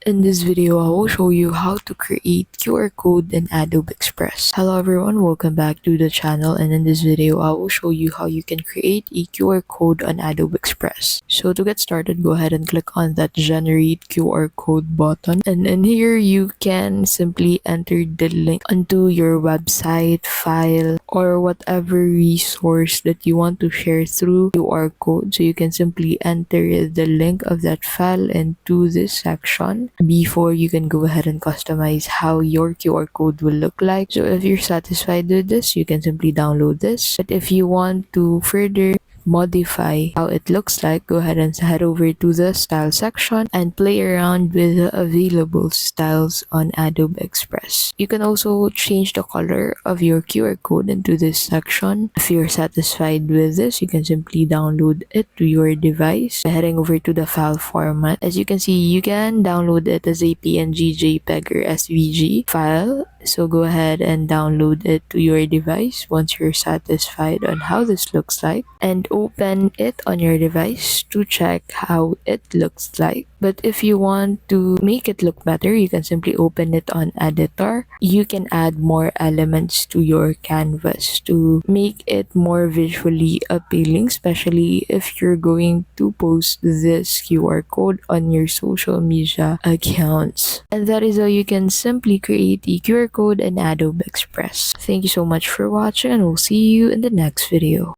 In this video, I will show you how to create QR code in Adobe Express. Hello everyone, welcome back to the channel, and in this video, I will show you how you can create a QR code on Adobe Express. So to get started, go ahead and click on that generate QR code button, and in here you can simply enter the link onto your website, file, or whatever resource that you want to share through QR code. So you can simply enter the link of that file into this section before you can go ahead and customize how your QR code will look like. So if you're satisfied with this, you can simply download this. But if you want to further modify how it looks like, go ahead and head over to the style section and play around with the available styles on Adobe Express. You can also change the color of your QR code into this section. If you're satisfied with this, you can simply download it to your device by heading over to the file format. As you can see, you can download it as a PNG, JPEG, or SVG file. So go ahead and download it to your device once you're satisfied on how this looks like, and open it on your device to check how it looks like. But if you want to make it look better, you can simply open it on editor. You can add more elements to your canvas to make it more visually appealing, especially if you're going to post this QR code on your social media accounts. And that is how you can simply create a QR code in Adobe Express. Thank you so much for watching, and we'll see you in the next video.